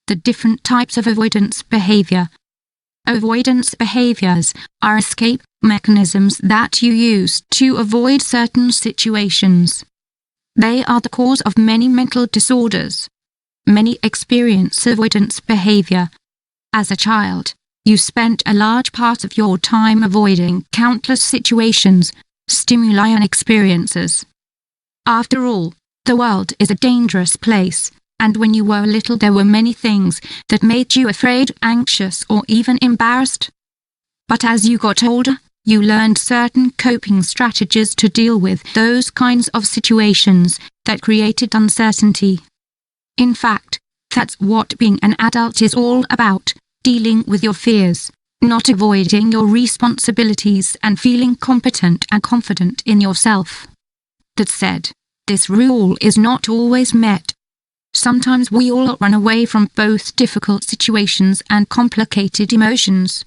The different types of avoidance behavior. Avoidance behaviors are escape mechanisms that you use to avoid certain situations. They are the cause of many mental disorders. Many experience avoidance behavior. As a child, you spent a large part of your time avoiding countless situations, stimuli and experiences. After all, the world is a dangerous place, and when you were little there were many things that made you afraid, anxious or even embarrassed. But as you got older, you learned certain coping strategies to deal with those kinds of situations that created uncertainty. In fact, that's what being an adult is all about, dealing with your fears, not avoiding your responsibilities and feeling competent and confident in yourself. That said, this rule is not always met. Sometimes we all run away from both difficult situations and complicated emotions.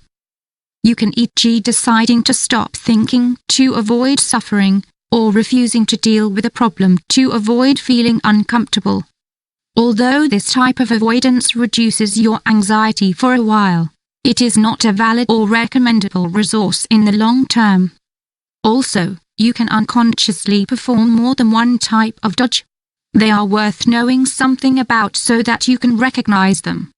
You can e.g. deciding to stop thinking to avoid suffering, or refusing to deal with a problem to avoid feeling uncomfortable. Although this type of avoidance reduces your anxiety for a while, it is not a valid or recommendable resource in the long term. Also, you can unconsciously perform more than one type of dodge. They are worth knowing something about so that you can recognize them.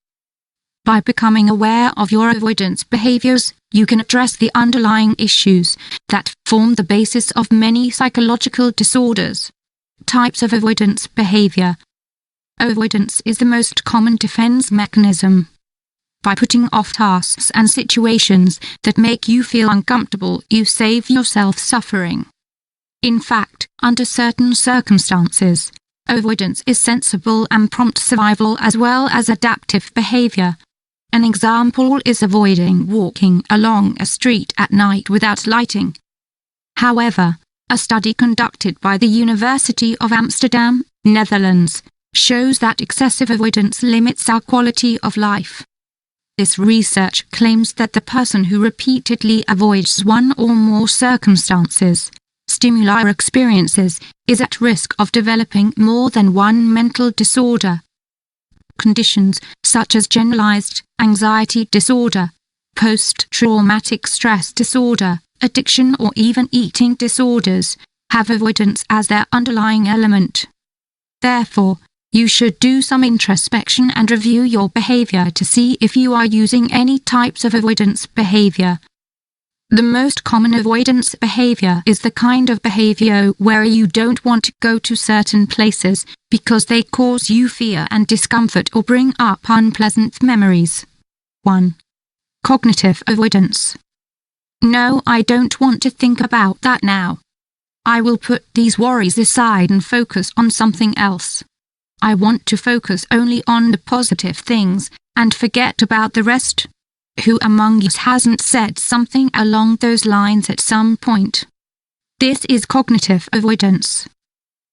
By becoming aware of your avoidance behaviors, you can address the underlying issues that form the basis of many psychological disorders. Types of avoidance behavior. Avoidance is the most common defense mechanism. By putting off tasks and situations that make you feel uncomfortable, you save yourself suffering. In fact, under certain circumstances, avoidance is sensible and prompt survival as well as adaptive behavior. An example is avoiding walking along a street at night without lighting. However, a study conducted by the University of Amsterdam, Netherlands, shows that excessive avoidance limits our quality of life. This research claims that the person who repeatedly avoids one or more circumstances, stimuli or experiences, is at risk of developing more than one mental disorder. Conditions such as generalized anxiety disorder, post-traumatic stress disorder, addiction or even eating disorders have avoidance as their underlying element. Therefore, you should do some introspection and review your behavior to see if you are using any types of avoidance behavior. The most common avoidance behavior is the kind of behavior where you don't want to go to certain places because they cause you fear and discomfort or bring up unpleasant memories. 1. Cognitive avoidance. No, I don't want to think about that now. I will put these worries aside and focus on something else. I want to focus only on the positive things and forget about the rest. Who among you hasn't said something along those lines at some point? This is cognitive avoidance.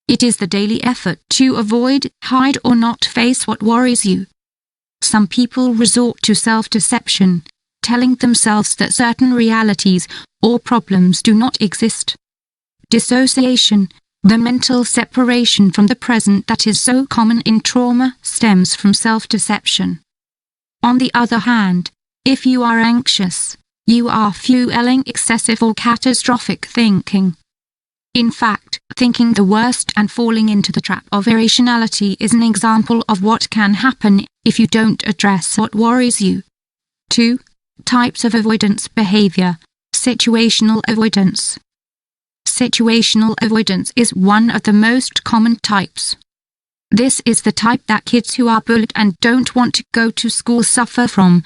It is the daily effort to avoid, hide or not face what worries you. Some people resort to self-deception, telling themselves that certain realities or problems do not exist. Dissociation, the mental separation from the present that is so common in trauma, stems from self-deception. On the other hand, if you are anxious, you are fueling excessive or catastrophic thinking. In fact, thinking the worst and falling into the trap of irrationality is an example of what can happen if you don't address what worries you. 2. Types of avoidance behavior. Situational avoidance. Situational avoidance is one of the most common types. This is the type that kids who are bullied and don't want to go to school suffer from.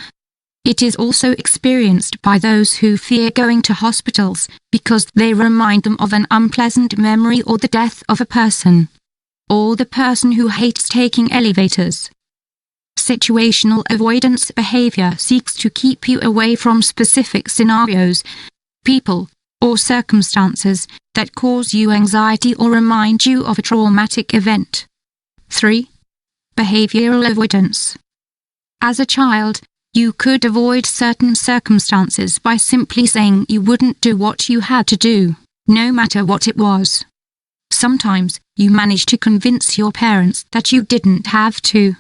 It is also experienced by those who fear going to hospitals because they remind them of an unpleasant memory or the death of a person. Or the person who hates taking elevators. Situational avoidance behavior seeks to keep you away from specific scenarios, people, or circumstances that cause you anxiety or remind you of a traumatic event. 3. Behavioral avoidance. As a child, you could avoid certain circumstances by simply saying you wouldn't do what you had to do, no matter what it was. Sometimes, you managed to convince your parents that you didn't have to.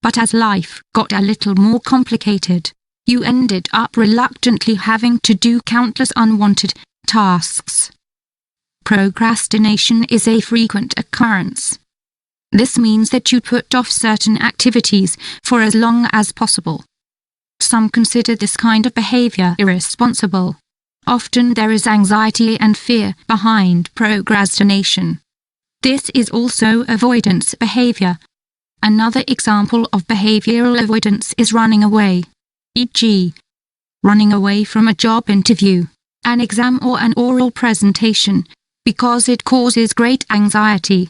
But as life got a little more complicated, you ended up reluctantly having to do countless unwanted tasks. Procrastination is a frequent occurrence. This means that you put off certain activities for as long as possible. Some consider this kind of behavior irresponsible. Often there is anxiety and fear behind procrastination. This is also avoidance behavior. Another example of behavioral avoidance is running away, e.g., running away from a job interview, an exam or an oral presentation, because it causes great anxiety.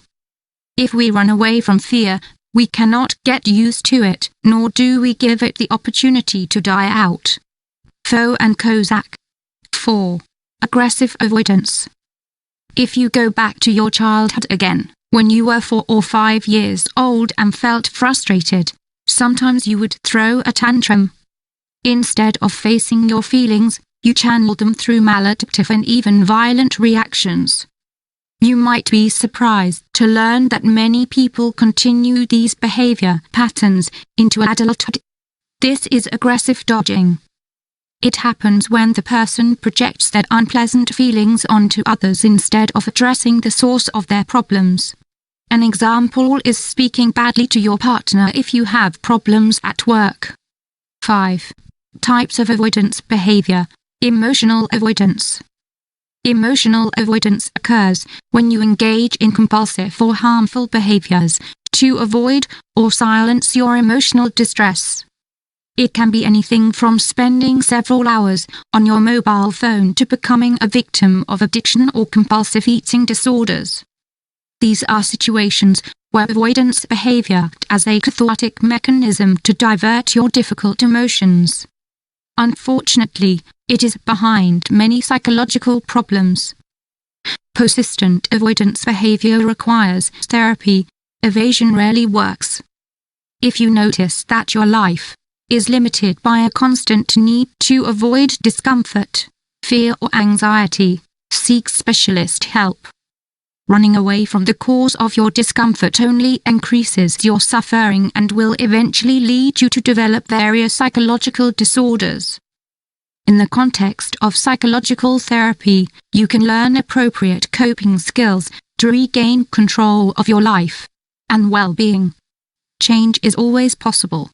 If we run away from fear, we cannot get used to it, nor do we give it the opportunity to die out. Foe and Kozak. 4. Aggressive avoidance. If you go back to your childhood again, when you were 4 or 5 years old and felt frustrated, sometimes you would throw a tantrum. Instead of facing your feelings, you channeled them through maladaptive and even violent reactions. You might be surprised to learn that many people continue these behavior patterns into adulthood. This is aggressive dodging. It happens when the person projects their unpleasant feelings onto others instead of addressing the source of their problems. An example is speaking badly to your partner if you have problems at work. 5. Types of avoidance behavior. Emotional avoidance. Emotional avoidance occurs when you engage in compulsive or harmful behaviors to avoid or silence your emotional distress. It can be anything from spending several hours on your mobile phone to becoming a victim of addiction or compulsive eating disorders. These are situations where avoidance behavior acts as a cathartic mechanism to divert your difficult emotions. Unfortunately, it is behind many psychological problems. Persistent avoidance behavior requires therapy. Evasion rarely works. If you notice that your life is limited by a constant need to avoid discomfort, fear or anxiety, seek specialist help. Running away from the cause of your discomfort only increases your suffering and will eventually lead you to develop various psychological disorders. In the context of psychological therapy, you can learn appropriate coping skills to regain control of your life and well-being. Change is always possible.